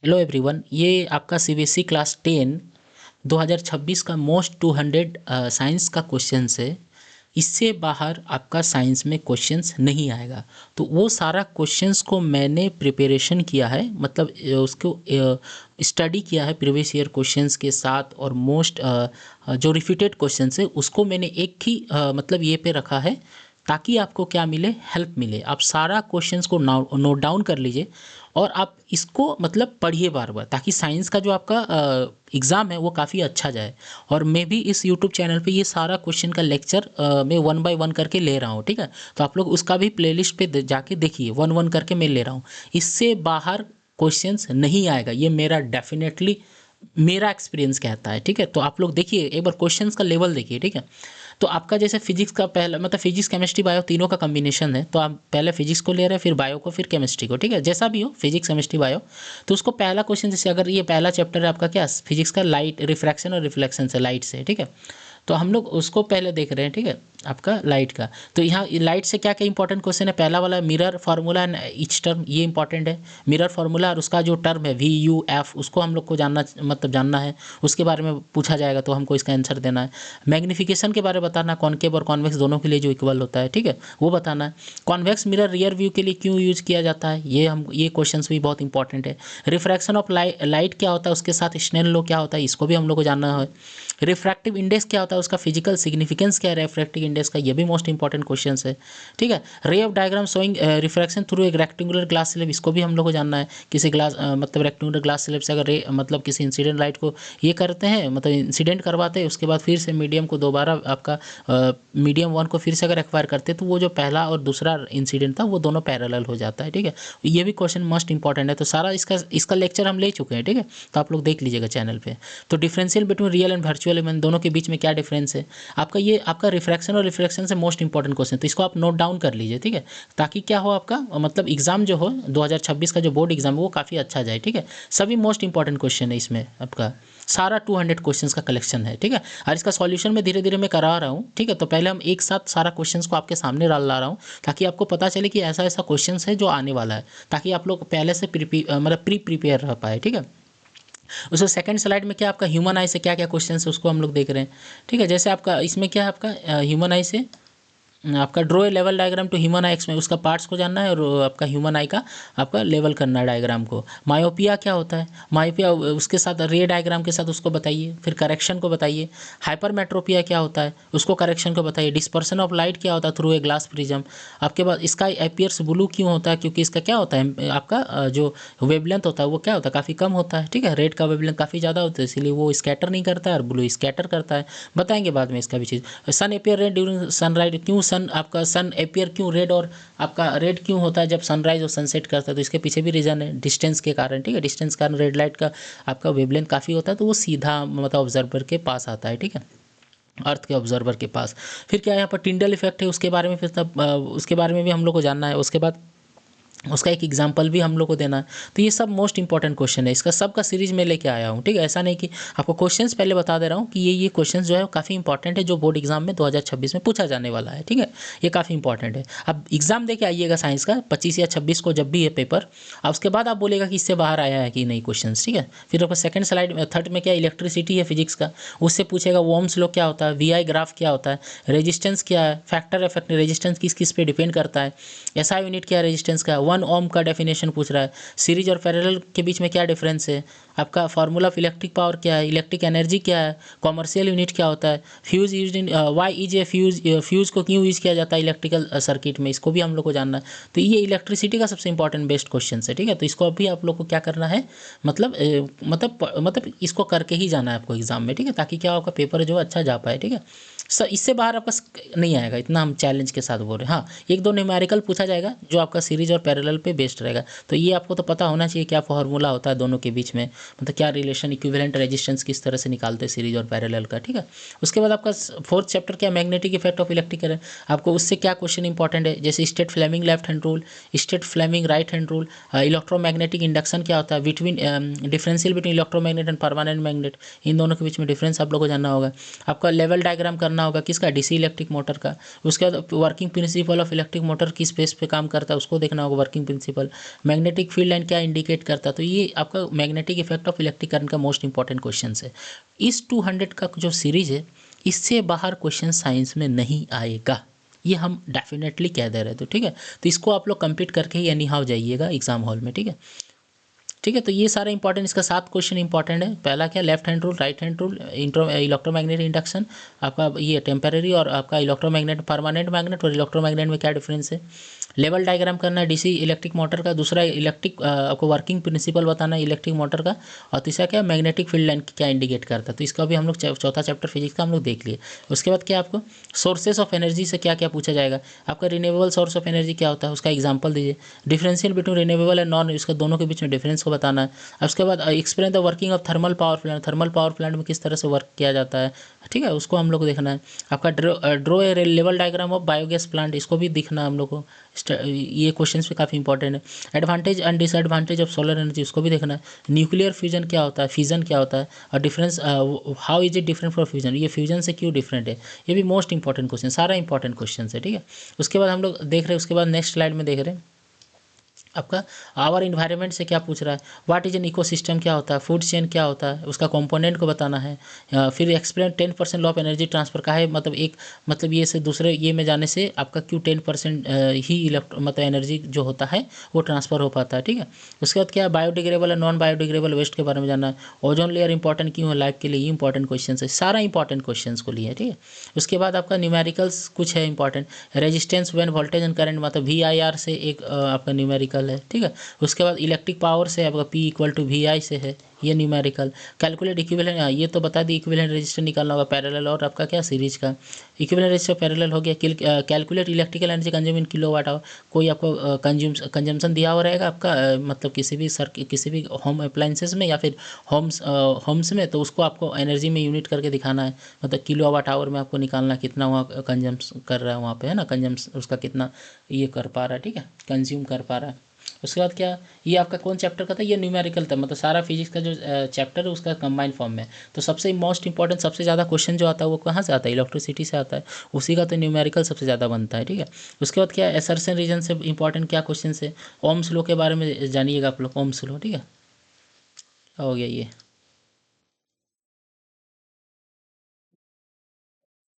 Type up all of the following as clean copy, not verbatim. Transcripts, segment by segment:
Hello everyone, ये आपका CBSE class 10 2026 का मोस्ट 200 साइंस का क्वेश्चंस है। इससे बाहर आपका साइंस में क्वेश्चंस नहीं आएगा। तो वो सारा क्वेश्चंस को मैंने प्रिपरेशन किया है, मतलब उसको स्टडी किया है प्रीवियस ईयर क्वेश्चंस के साथ, और मोस्ट जो रिपीटेड क्वेश्चंस है उसको मैंने एक ही मतलब ये पे रखा है, ताकि आपको क्या मिले, हेल्प मिले। आप सारा क्वेश्चंस को नोट डाउन कर लीजिए और आप इसको मतलब पढ़िए बार बार, ताकि साइंस का जो आपका एग्ज़ाम है वो काफ़ी अच्छा जाए। और मैं भी इस यूट्यूब चैनल पे ये सारा क्वेश्चन का लेक्चर मैं 1 बाय 1 करके ले रहा हूँ, ठीक है। तो आप लोग उसका भी प्लेलिस्ट पे जाके देखिए, 1 1 करके मैं ले रहा हूँ। इससे बाहर क्वेश्चंस नहीं आएगा, ये मेरा डेफिनेटली मेरा एक्सपीरियंस कहता है, ठीक है। तो आप लोग देखिए, एक बार क्वेश्चंस का लेवल देखिए, ठीक है। तो आपका जैसे फिजिक्स का पहला मतलब फिजिक्स केमिस्ट्री बायो तीनों का कॉम्बिनेशन है, तो आप पहले फिजिक्स को ले रहे हैं, फिर बायो को, फिर केमिस्ट्री को, ठीक है। जैसा भी हो, फिजिक्स केमिस्ट्री बायो, तो उसको पहला क्वेश्चन, जैसे अगर ये पहला चैप्टर है आपका क्या फिजिक्स का, लाइट रिफ्रैक्शन और रिफ्लेक्शन से, लाइट से, ठीक है। तो हम लोग उसको पहले देख रहे हैं, ठीक है, आपका लाइट का। तो यहाँ लाइट से क्या क्या इंपॉर्टेंट क्वेश्चन है, पहला वाला mirror formula and each term, ये इंपॉर्टेंट है। मिरर फार्मूला और उसका जो टर्म है VUF, उसको हम लोग को जानना, मतलब जानना है, उसके बारे में पूछा जाएगा तो हमको इसका आंसर देना है। मैग्नीफिकेशन के बारे में बताना, कॉनकेव और कॉन्वेक्स दोनों के लिए जो इक्वल होता है, ठीक है, वो बताना है। कॉन्वेक्स मिरर रियर व्यू के लिए क्यों यूज किया जाता है, ये क्वेश्चन भी बहुत इंपॉर्टेंट है। रिफ्रैक्शन ऑफ लाइट क्या होता है, उसके साथ स्नेल लॉ क्या होता है, इसको भी हम लोग को जानना है। रिफ्रैक्टिव इंडेक्स क्या होता है, उसका फिजिकल सिग्निफिकेंस क्या है रिफ्रैक्टिव इंडेक्स का, ये भी मोस्ट इंपॉर्टेंट क्वेश्चन है, ठीक है। Ray of diagram showing refraction through एक रेक्टेंगुलर ग्लास स्लैब, इसको भी हम लोग को जानना है। किसी ग्लास मतलब रेक्टेंगुलर ग्लास स्लैब से अगर रे मतलब किसी इंसिडेंट लाइट को ये करते हैं, मतलब इंसिडेंट करवाते हैं, उसके बाद फिर से मीडियम को दोबारा आपका मीडियम 1 को फिर से अगर एक्वायर करते हैं, तो वो जो पहला और दूसरा इंसिडेंट था वो दोनों पैरेलल हो जाता है, ठीक है। ये भी क्वेश्चन मोस्ट इंपॉर्टेंट है। तो सारा इसका लेक्चर हम ले चुके हैं, ठीक है, तो आप लोग देख लीजिएगा चैनल पे। तो differential between real and virtual image, दोनों के बीच में क्या डिफरेंस है, आपका रिफ्रैक्शन और रिफ्लेक्शन से मोस्ट इंपॉर्टेंट क्वेश्चन, तो इसको आप नोट डाउन कर लीजिए, ठीक है, ताकि क्या हो आपका मतलब एग्जाम जो हो 2026 का जो बोर्ड एग्जाम है वो काफ़ी अच्छा जाए, ठीक है। सभी मोस्ट इंपॉर्टेंट क्वेश्चन है इसमें, आपका सारा 200 क्वेश्चंस का कलेक्शन है, ठीक है। और इसका सॉल्यूशन मैं धीरे धीरे मैं करा रहा हूँ, ठीक है। तो पहले हम एक साथ सारा क्वेश्चंस को आपके सामने डाल ला रहा हूँ, ताकि आपको पता चले कि ऐसा ऐसा क्वेश्चंस है जो आने वाला है, ताकि आप लोग पहले से मतलब प्रिपेयर रह पाए, ठीक है। उसके सेकंड स्लाइड में क्या आपका ह्यूमन आई से क्या क्या क्वेश्चन है उसको हम लोग देख रहे हैं, ठीक है। जैसे आपका इसमें क्या है, आपका ह्यूमन आई से आपका draw a level diagram to human eye, में उसका पार्ट्स को जानना है, और आपका ह्यूमन आई का आपका लेवल करना है डायग्राम को। मायोपिया क्या होता है, मायोपिया उसके साथ रे डायग्राम के साथ उसको बताइए, फिर करेक्शन को बताइए। हाइपरमेट्रोपिया क्या होता है, उसको करेक्शन को बताइए। डिस्पर्सन ऑफ लाइट क्या होता है थ्रू ए ग्लास प्रिज्म। आपके पास इसका अपीयर्स ब्लू क्यों होता है, क्योंकि इसका क्या होता है, आपका जो वेवलेंथ होता है वो क्या होता है, काफ़ी कम होता है, ठीक है। रेड का वेवलेंथ काफ़ी ज़्यादा होता है, इसलिए वो स्कैटर नहीं करता है, और ब्लू स्कैटर करता है। बताएंगे बाद में इसका भी चीज़। सन अपियर रेड ड्यूरिंग सनराइज, क्यों सन आपका सन अपियर क्यों रेड, और आपका रेड क्यों होता है जब सनराइज और सनसेट करता है, तो इसके पीछे भी रीज़न है, डिस्टेंस के कारण, ठीक है। डिस्टेंस के कारण रेड लाइट का आपका वेवलेंथ काफ़ी होता है, तो वो सीधा मतलब ऑब्जर्वर के पास आता है, ठीक है, अर्थ के ऑब्जर्वर के पास। फिर क्या यहाँ पर टिंडल इफेक्ट है, उसके बारे में फिर तब उसके बारे में भी हम लोग को जानना है। उसके बाद उसका एक एग्जाम्पल भी हम लोग को देना है। तो ये सब मोस्ट इंपॉर्टेंट क्वेश्चन है, इसका सबका सीरीज में लेके आया हूँ, ठीक है। ऐसा नहीं कि आपको क्वेश्चंस पहले बता दे रहा हूँ कि ये क्वेश्चंस जो है काफ़ी इंपॉर्टेंट है, जो बोर्ड एग्जाम में 2026 में पूछा जाने वाला है, ठीक है। ये काफ़ी इंपॉर्टेंट है। अब एग्जाम दे के आइएगा साइंस का 25 या 26 को, जब भी ये पेपर, और उसके बाद आप बोलेगा कि इससे बाहर आया है कि नहीं क्वेश्चन, ठीक है। फिर आपका सेकंड स्लाइड में थर्ड में क्या, इलेक्ट्रिसिटी है फिजिक्स का, उससे पूछेगा ओम्स लॉ क्या होता है, VI ग्राफ क्या होता है, रेजिस्टेंस क्या है, फैक्टर इफेक्ट, रेजिस्टेंस किस किस पे डिपेंड करता है, SI यूनिट क्या है रेजिस्टेंस का, 1 ओम का डेफिनेशन पूछ रहा है, सीरीज और पैरेलल के बीच में क्या डिफरेंस है, आपका फार्मूला ऑफ इलेक्ट्रिक पावर क्या है, इलेक्ट्रिक एनर्जी क्या है, कॉमर्शियल यूनिट क्या होता है, fuse use in why is a fuse को क्यों यूज किया जाता है इलेक्ट्रिकल सर्किट में, इसको भी हम लोग को जानना है। तो ये इलेक्ट्रिसिटी का सबसे इंपॉर्टेंट बेस्ट क्वेश्चन है, ठीक है। तो इसको अभी आप लोग को क्या करना है, मतलब इसको करके ही जाना है आपको एग्जाम में, ठीक है, ताकि क्या आपका पेपर जो अच्छा जा पाए, ठीक है। सर इससे बाहर आपका नहीं आएगा, इतना हम चैलेंज के साथ बोल रहे हैं। हाँ, एक दो न्यूमेरिकल पूछा जाएगा जो आपका सीरीज और पैरेलल पे बेस्ड रहेगा, तो ये आपको तो पता होना चाहिए क्या फॉर्मूला होता है दोनों के बीच में, मतलब क्या रिलेशन, इक्विवेलेंट रेजिस्टेंस किस तरह से निकालते हैं सीरीज और पैरेलल का, ठीक है। उसके बाद आपका फोर्थ चैप्टर क्या, magnetic effect of electric current, आपको उससे क्या क्वेश्चन इंपॉर्टेंट है, जैसे state Fleming left hand rule, state Fleming right hand rule, electromagnetic induction क्या होता है, between differential between electromagnet and permanent magnet, इन दोनों के बीच में डिफरेंस आप लोग को जानना होगा। आपका लेवल डायग्राम करना जानना होगा किसका, डीसी इलेक्ट्रिक मोटर का। उसके बाद working principle of electric motor किस बेस पे काम करता है उसको देखना होगा, working principle. Magnetic field line क्या इंडिकेट करता है, तो ये आपका magnetic effect of electric current का मोस्ट इंपॉर्टेंट क्वेश्चन है। इस 200 का जो सीरीज है इससे बाहर क्वेश्चन साइंस में नहीं आएगा, ये हम डेफिनेटली कह दे रहे थे, ठीक है। तो इसको आप लोग कंप्लीट करके ही एनी हाउ जाइएगा एग्जाम हॉल में, ठीक है। ठीक है, तो ये सारा इंपॉर्टेंट, इसका 7 क्वेश्चन इंपॉर्टेंट है। पहला क्या, left hand rule, right hand rule, electromagnetic induction, आपका ये टेम्पररी और आपका इलेक्ट्रोमैग्नेट, परमानेंट मैग्नेट और इलेक्ट्रोमैग्नेट में क्या डिफरेंस है। लेवल डायग्राम करना है डीसी इलेक्ट्रिक मोटर का। दूसरा इलेक्ट्रिक आपको वर्किंग प्रिंसिपल बताना है इलेक्ट्रिक मोटर का। और तीसरा क्या, मैग्नेटिक फील्ड लाइन क्या इंडिकेट करता है। तो इसका भी हम लोग चौथा चैप्टर फिजिक्स का हम लोग देख लिए। उसके बाद क्या आपको सोर्सेस ऑफ एनर्जी से क्या क्या पूछा जाएगा, आपका रिन्यूएबल सोर्स ऑफ एनर्जी क्या होता है उसका एग्जाम्पल दीजिए। Differential between renewable and non, इसका दोनों के बीच में डिफरेंस को बताना है। उसके बाद explain the working of thermal power plant, thermal power plant में किस तरह से वर्क किया जाता है, ठीक है, उसको हम लोग को देखना है। आपका draw a level diagram of biogas plant, इसको भी दिखना है हम लोग को, ये क्वेश्चंस भी काफ़ी इंपॉर्टेंट है। Advantage and disadvantage of solar energy, उसको भी देखना है। न्यूक्लियर फ्यूजन क्या होता है, फिजन क्या होता है, और difference how is it different from fusion, ये फ्यूजन से क्यों डिफरेंट है, ये भी मोस्ट इंपॉर्टेंट क्वेश्चन, सारा इंपॉर्टेंट क्वेश्चन है, ठीक है। उसके बाद हम लोग देख रहे हैं, उसके बाद नेक्स्ट स्लाइड में देख रहे हैं आपका आवर इन्वायरमेंट से क्या पूछ रहा है, व्हाट इज एन इकोसिस्टम क्या होता है, फूड चेन क्या होता है, उसका कंपोनेंट को बताना है। फिर explain 10% law of energy transfer का है, मतलब एक मतलब ये से दूसरे ये में जाने से आपका क्यों 10% ही मतलब एनर्जी जो होता है वो ट्रांसफर हो पाता है, ठीक है। उसके बाद क्या बायोडिग्रेडेबल और नॉन बायोडिग्रेडेबल वेस्ट के बारे में जानना है। ओजोन लेयर इंपॉर्टेंट क्यों है लाइफ के लिए, ये इंपॉर्टेंट क्वेश्चन है, सारा इंपॉर्टेंट क्वेश्चन को लिए, ठीक है। उसके बाद आपका न्यूमेरिकल्स कुछ है important, resistance when voltage and current, मतलब VIR से एक आपका न्यूमेरिकल है, ठीक है। उसके बाद इलेक्ट्रिक पावर से आपका P इक्वल टू VI से है, ये न्यूमेरिकल। कैलकुलेट इक्विवेलेंट, ये तो बता दी, इक्विवेलेंट रेजिस्टेंस निकालना होगा पैरेलल और आपका क्या सीरीज का। इक्विवेलेंट रेजिस्टेंस पैरेलल हो गया। Calculate electrical energy consume in kilowatt hour, कोई आपको कंजम्पशन दिया हुआ रहेगा आपका मतलब किसी भी होम अप्लाइंसेस में या फिर होम्स में, तो उसको आपको एनर्जी में यूनिट करके दिखाना है, मतलब किलोवाट आवर में आपको निकालना कितना वहाँ कंजम्स कर रहा है वहाँ पे, है ना, कंजम्स उसका कितना ये कर पा रहा है, ठीक है, कंज्यूम कर पा रहा है। उसके बाद क्या, ये आपका कौन चैप्टर का था, ये न्यूमेरिकल था, मतलब सारा फिजिक्स का जो चैप्टर है उसका कंबाइंड फॉर्म में। तो सबसे मोस्ट इंपॉर्टेंट, सबसे ज़्यादा क्वेश्चन जो आता है वो कहाँ से आता है, इलेक्ट्रिसिटी से आता है, उसी का तो न्यूमेरिकल सबसे ज़्यादा बनता है, ठीक है। उसके बाद क्या, असर्शन रीजन से इंपॉर्टेंट क्या क्वेश्चन है, ओम्स लॉ के बारे में जानिएगा आप लोग, ओम्स लॉ, ठीक है, हो गया ये।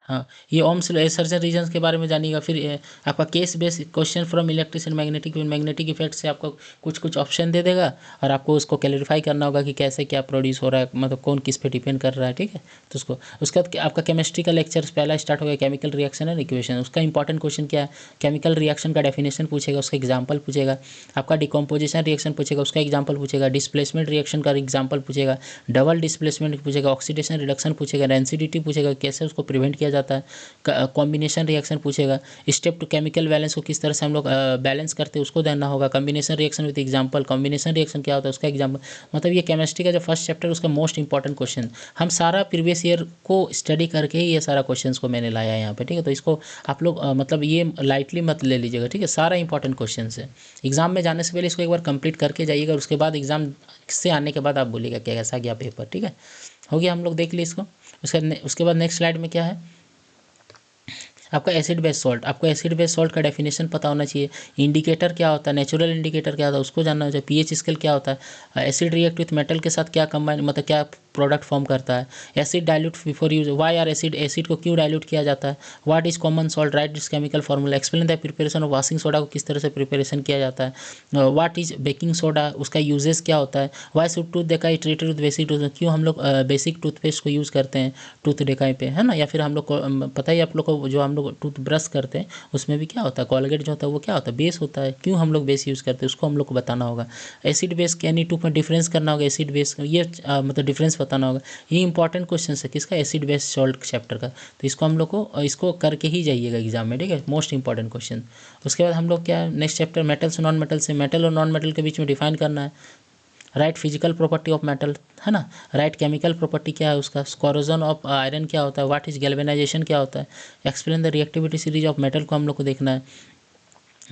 हाँ, ये ओम्स सर्जन रीजन्स के बारे में जानिएगा। फिर आपका case base question from electric and magnetic, magnetic effect से आपको कुछ कुछ ऑप्शन दे देगा और आपको उसको क्लैरिफाई करना होगा कि कैसे क्या प्रोड्यूस हो रहा है, मतलब कौन किस पे डिपेंड कर रहा है, ठीक है। तो उसको उसके बाद आपका केमिस्ट्री का लेक्चर पहला स्टार्ट हो गया, केमिकल रिएक्शन एंड इक्वेशन। उसका इंपॉर्टेंट क्वेश्चन क्या है, केमिकल रिएक्शन का डेफिनेशन पूछेगा, उसका एग्जाम्पल पूछेगा। आपका डिकम्पोजिशन रिएक्शन पूछेगा, उसका एग्जाम्पल पूछेगा। डिस्प्लेसमेंट रिएक्शन का एग्जाम्पल पूछेगा। डबल डिस्प्लेसमेंट पूछेगा। ऑक्सीडेशन रिडक्शन पूछेगा। डेंसिटी पूछेगा, कैसे उसको प्रिवेंट किया जाता है। कॉम्बिनेशन रिएक्शन पूछेगा। स्टेप टू केमिकल बैलेंस को किस तरह से हम लोग बैलेंस करते हैं उसको देना होगा। Combination reaction with example, combination reaction क्या होता है उसका एग्जांपल, मतलब ये केमिस्ट्री का जो फर्स्ट चैप्टर है उसका मोस्ट इंपॉर्टेंट क्वेश्चन। हम सारा प्रीवियस ईयर को स्टडी करके ही ये सारा क्वेश्चंस को मैंने लाया है यहाँ पे, ठीक है। तो इसको आप लोग मतलब ये लाइटली मत ले लीजिएगा, ठीक है, सारा इंपॉर्टेंट क्वेश्चन है। एग्जाम में जाने से पहले इसको एक बार कंप्लीट करके जाइएगा, उसके बाद एग्जाम से आने के बाद आप बोलिएगा क्या कैसा गया पेपर, ठीक है। हो गया, हम लोग देख लिए इसको। उसके बाद नेक्स्ट स्लाइड में क्या है, आपका एसिड बेस सॉल्ट। आपको एसिड बेस सॉल्ट का डेफिनेशन पता होना चाहिए। इंडिकेटर क्या होता है, नेचुरल इंडिकेटर क्या होता है उसको जानना चाहिए। पीएच स्केल क्या होता है, एसिड रिएक्ट विथ मेटल के साथ क्या कंबाइन, मतलब क्या प्रोडक्ट फॉर्म करता है। Acid dilute before use, why are acid, acid को क्यों डाइल्यूट किया जाता है। What is common salt, write is chemical formula. Explain the preparation of washing soda को किस तरह से प्रिपरेशन किया जाता है। व्हाट इज बेकिंग सोडा, उसका यूजेस क्या होता है। Why should tooth decay treated with basic tooth, क्यों हम लोग बेसिक टूथपेस्ट को यूज़ करते हैं टूथ डेकाई पे, है ना। या फिर हम लोग को पता ही आप लोग को, जो हम लोग टूथ ब्रश करते हैं उसमें भी क्या होता है, कॉलगेट जो होता है वो क्या होता है, बेस होता है। क्यों हम लोग बेस यूज़ करते हैं उसको हम लोग को बताना होगा। एसिड बेस के एनी टू में डिफरेंस करना होगा, एसिड बेस ये मतलब डिफरेंस बताना होगा। ये इंपॉर्टेंट क्वेश्चन है किसका, एसिड बेस सॉल्ट चैप्टर का। तो इसको हम लोग को इसको करके ही जाइएगा एग्जाम में, ठीक है, मोस्ट इंपॉर्टेंट क्वेश्चन। उसके बाद हम लोग क्या, next chapter metals non metal से, मेटल और नॉन मेटल के बीच में डिफाइन करना है। Right physical property of metal, है ना। राइट केमिकल प्रॉपर्टी क्या है उसका। कोरोजन ऑफ आयरन क्या होता है। व्हाट इज गैल्वेनाइजेशन क्या होता है। Explain the reactivity series of metal को हम लोग को देखना है।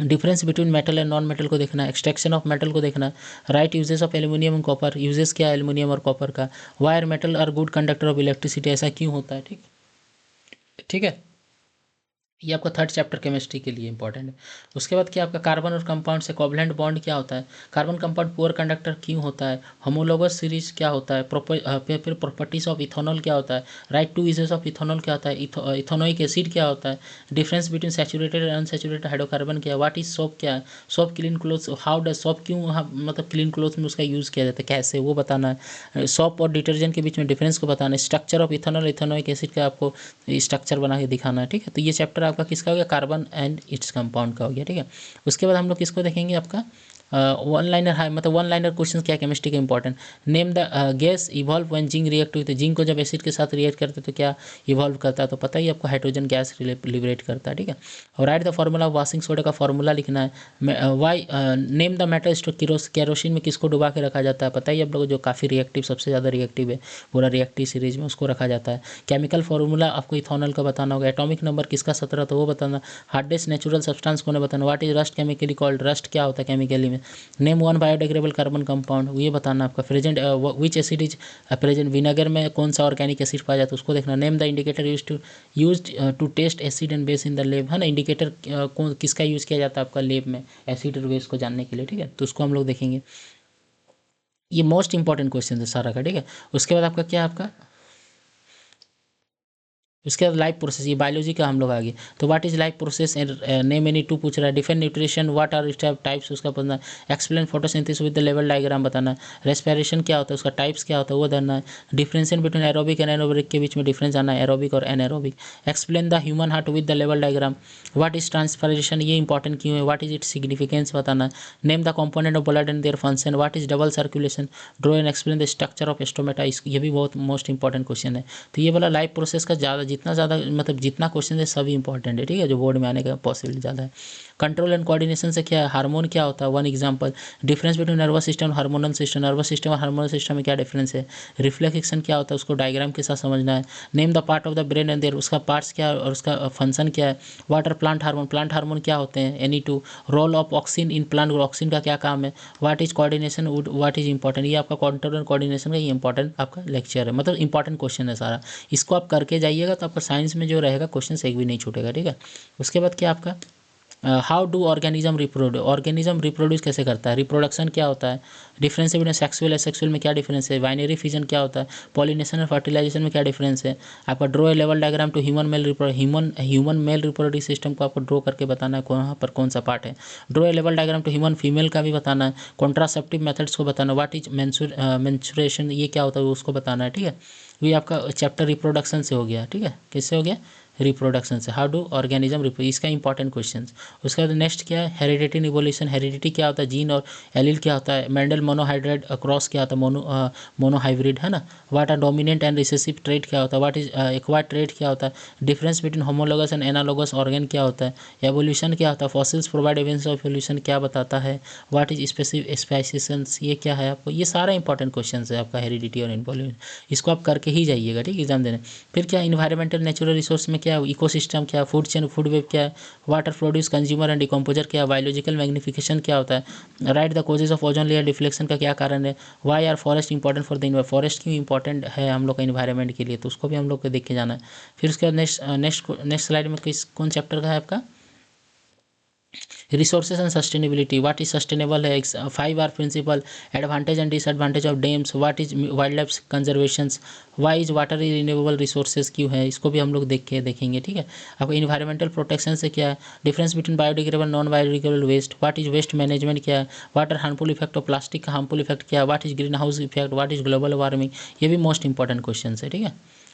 Difference between metal and non metal को देखना है। एक्सट्रैक्शन ऑफ मेटल को देखना है। Write uses of aluminium and copper, uses क्या है एल्यूमिनियम और कॉपर का। Why metal are good conductor of electricity, ऐसा क्यों होता है, ठीक है। ठीक है। ये आपका थर्ड चैप्टर केमिस्ट्री के लिए इंपॉर्टेंट है। उसके बाद क्या आपका कार्बन और कंपाउंड से कोवलेंट बॉन्ड क्या होता है, कार्बन कंपाउंड पुअर कंडक्टर क्यों होता है, होमोलोगस सीरीज क्या होता है, फिर प्रॉपर्टीज ऑफ इथेनॉल क्या होता है, write two uses of ethanol क्या होता है, इथेनोइक एसिड क्या होता है, difference between saturated and unsaturated hydrocarbon क्या है, व्हाट इज सोप क्या है, soap clean clothes, how does soap क्यों मतलब क्लीन क्लोथ में उसका यूज़ किया जाता है कैसे वो बताना है, सोप और डिटर्जेंट के बीच में डिफरेंस को बताना है, structure of ethanol ethanoic acid का आपको स्ट्रक्चर बना के दिखाना है। ठीक है, तो ये चैप्टर आपका किसका हो गया, कार्बन एंड इट्स कंपाउंड का हो गया। ठीक है, उसके बाद हम लोग किसको देखेंगे, आपका वन लाइनर है, मतलब वन लाइनर क्वेश्चन क्या केमिस्ट्री के important, name the gas evolve when zinc react हुई, तो जिंक को जब एसिड के साथ रिएक्ट करते तो क्या इवॉल्व करता है, तो पता ही आपको हाइड्रोजन गैस लिबरेट करता है। ठीक है, और write the formula of washing soda का फॉर्मूला लिखना है, why name the metal store, kerosene में किसको डुबा के रखा जाता है, पता ही आप लोग जो काफ़ी रिएक्टिव सबसे ज़्यादा रिएक्टिव है पूरा रिएक्टिव सीरीज में उसको रखा जाता है। केमिकल फार्मूला आपको इथेनॉल का बताना होगा, एटॉमिक नंबर किसका 17 तो वो बताना, हार्डेस्ट नेचुरल सब्सटेंस को बताना, what is rust chemically called, rust क्या होता है केमिकली में, name one biodegradable carbon compound ये बताना आपका, present which acid is present, vinegar में कौन सा ऑर्गेनिक एसिड पाया जाता है उसको देखना, name the indicator use to test acid and base in the lab, है ना, इंडिकेटर कौन किसका यूज़ किया जाता है आपका लेब में एसिड और बेस को जानने के लिए। ठीक है, तो उसको हम लोग देखेंगे, ये मोस्ट इंपॉर्टेंट क्वेश्चन है सारा का। ठीक है, उसके बाद आपका क्या आपका, उसके बाद लाइफ प्रोसेस, ये बायोलॉजी का हम लोग आगे, तो what is life process, name any two पूछ रहा है, different nutrition what are types उसका बताना है, explain photosynthesis with the level diagram बताना है, रेस्पिरेशन क्या होता है उसका टाइप्स क्या होता है वो जानना है, differentiate between aerobic and anaerobic के बीच में डिफरेंस आना है, एरोबिक और anaerobic, explain the human heart with the level diagram, what is transpiration ये इंपॉर्टेंट क्यों है, व्हाट इज इट सिग्निफिकेंस बताना है, name the component of blood and their function, what is double circulation, draw and explain the structure of stomata, ये भी बहुत most important question है। तो ये वाला लाइफ प्रोसेस का ज़्यादा जितना ज़्यादा मतलब जितना क्वेश्चन है सभी इंपॉर्टेंट है। ठीक है, जो बोर्ड में आने का पॉसिबिलिटी ज़्यादा है। कंट्रोल एंड कोऑर्डिनेशन से क्या है, हार्मोन क्या होता है, one example, difference between nervous system hormonal system, nervous system और हार्मोनल सिस्टम में क्या डिफरेंस है, रिफ्लेक्स एक्शन क्या होता है उसको डायग्राम के साथ समझना है, name the part of the brain and their उसका पार्ट्स क्या है और उसका फंक्शन क्या है, वाटर प्लांट हार्मोन क्या होते हैं, any two, role of auxin in plant, auxin का क्या काम है, what is coordination what is important, ये आपका कंट्रोल एंड कोऑर्डिनेशन का ये इंपॉर्टेंट आपका लेक्चर है, मतलब इंपॉर्टेंट क्वेश्चन है सारा, इसको आप करके जाइएगा तो आपका साइंस में जो रहेगा क्वेश्चन एक भी नहीं छूटेगा। ठीक है, उसके बाद क्या आपका, how do organism reproduce, organism reproduce कैसे करता है, रिप्रोडक्शन क्या होता है, डिफरेंस बिटवीन सेक्सुअल एसेक्सुअल में क्या डिफरेंस है, बाइनरी फिजन क्या होता है, पॉलिनेशन और फर्टिलाइजेशन में क्या डिफरेंस है, आपका draw a level diagram to human male reproductive system को आपको ड्रॉ करके बताना है कहाँ पर कौन सा पार्ट है, draw a level diagram to human female का भी बताना है, कॉन्ट्रासेप्टिव मेथड्स को बताना, व्हाट इज मेंस्ट्रुएशन ये क्या होता है उसको बताना है। ठीक है, ये आपका चैप्टर रिप्रोडक्शन से हो गया। ठीक है, किससे हो गया, रिप्रोडक्शन से, हाउ डू ऑर्गेनिज्म रिप्रोड्यूस, इसका इंपॉर्टेंट क्वेश्चन। उसके बाद नेक्स्ट क्या है, हेरिडिटी इवोल्यूशन, हेरिडिटी क्या होता है, जीन और एलील क्या होता है, मेंडल मोनोहाइब्रिड क्रॉस क्या होता है, मोनोहाइब्रिड है ना, what are dominant and recessive trait क्या होता है, व्हाट इज एक्वायर्ड ट्रेट क्या होता है, difference between homologous and analogous organ क्या होता है, एवोल्यूशन क्या होता है, fossils provide evidence of evolution क्या बताता है, व्हाट इज स्पेसिसेंस ये क्या है, आपको ये सारा इंपॉर्टेंट क्वेश्चन है आपका हेरिडिटी और इवोल्यूशन, इसको आप करके ही जाइएगा। ठीक है, एग्जाम देने। फिर क्या इन्वायरमेंटल नेचुरल रिसोर्स में क्या है, इकोसिस्टम क्या है, फूड चेन फूड वेब क्या है, what are produce consumer and decomposer क्या है, बायोलॉजिकल मैग्निफिकेशन क्या होता है, write the causes of ozone layer deflection का क्या कारण है, why are forest important for the forest क्यों इंपॉर्टेंट है हम लोग का इन्वायरमेंट के लिए, तो उसको भी हम लोग को देख के जाना है। फिर उसके बाद नेक्स्ट स्लाइड में किस कौन चैप्टर का है आपका, resources and sustainability, what is sustainable है, 5R principle, advantage and disadvantage of dams, what is wildlife conservation, why is water is renewable resources क्यों है, इसको भी हम लोग देखेंगे। ठीक है, आपको इन्वायरमेंटल प्रोटेक्शन से क्या है, difference between biodegradable non biodegradable waste, what is waste management क्या है, what are harmful effect of plastic का हार्मफुल इफेक्ट क्या है, what is greenhouse effect, what is global warming, ये भी मोस्ट इंपॉर्टेंट क्वेश्चन है। ठीक है,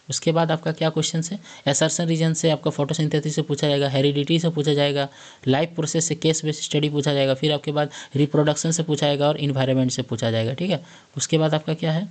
उसके बाद आपका क्या क्वेश्चन है, एसर्शन रीजन से आपका फोटोसिंथेसिस से पूछा जाएगा, हेरिडिटी से पूछा जाएगा, लाइफ प्रोसेस से केस बेस्ड स्टडी पूछा जाएगा, फिर आपके बाद रिप्रोडक्शन से पूछा जाएगा और इन्वायरमेंट से पूछा जाएगा। ठीक है, उसके बाद आपका क्या है,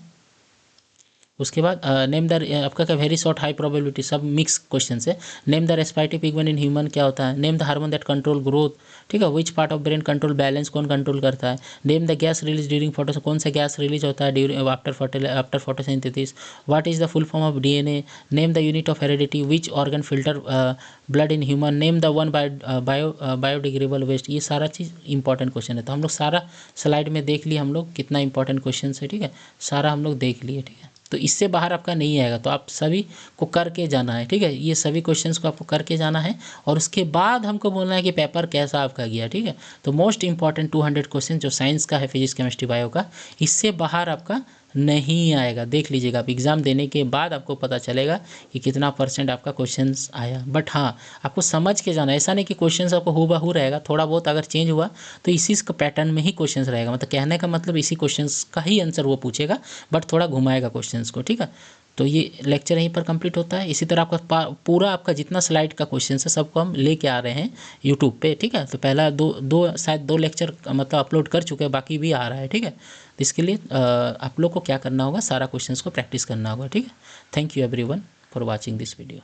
उसके बाद नेम द आपका क्या वेरी शॉर्ट हाई प्रोबेबिलिटी सब मिक्स क्वेश्चन है, name the respiratory pigment in human क्या होता है, name the hormone that control growth, ठीक है, which part of brain control balance कौन कंट्रोल करता है, name the gas release during photo कौन सा गैस रिलीज होता है during after photosynthesis, what is the full form of DNA, name the unit of heredity, which organ filter blood in human, name the one biodegradable waste, ये सारा चीज़ important question है। तो हम लोग सारा स्लाइड में देख लिए हम लोग कितना इंपॉर्टेंट क्वेश्चन है। ठीक है, सारा हम लोग देख लिए। ठीक है, तो इससे बाहर आपका नहीं आएगा। तो आप सभी को करके जाना है, ठीक है, ये सभी क्वेश्चंस को आपको करके जाना है और उसके बाद हमको बोलना है कि पेपर कैसा आपका गया, ठीक है। तो मोस्ट इंपॉर्टेंट 200 क्वेश्चन जो साइंस का है, फिजिक्स केमिस्ट्री बायो का, इससे बाहर आपका नहीं आएगा। देख लीजिएगा, आप एग्ज़ाम देने के बाद आपको पता चलेगा कि कितना % आपका क्वेश्चंस आया। बट हाँ, आपको समझ के जाना है, ऐसा नहीं कि क्वेश्चंस आपको हूबहू रहेगा, थोड़ा बहुत अगर चेंज हुआ तो इसी का पैटर्न में ही क्वेश्चंस रहेगा। मतलब कहने का मतलब इसी क्वेश्चंस का ही आंसर वो पूछेगा, बट थोड़ा घुमाएगा क्वेश्चंस को, ठीक है। तो ये लेक्चर यहीं पर कंप्लीट होता है। इसी तरह आपका पूरा आपका जितना स्लाइड का क्वेश्चन है सबको हम लेके आ रहे हैं यूट्यूब पे, ठीक है। तो पहला शायद दो लेक्चर मतलब अपलोड कर चुके हैं, बाकी भी आ रहा है, ठीक है। तो इसके लिए आप लोग को क्या करना होगा, सारा क्वेश्चंस को प्रैक्टिस करना होगा, ठीक है। Thank you everyone for watching this video.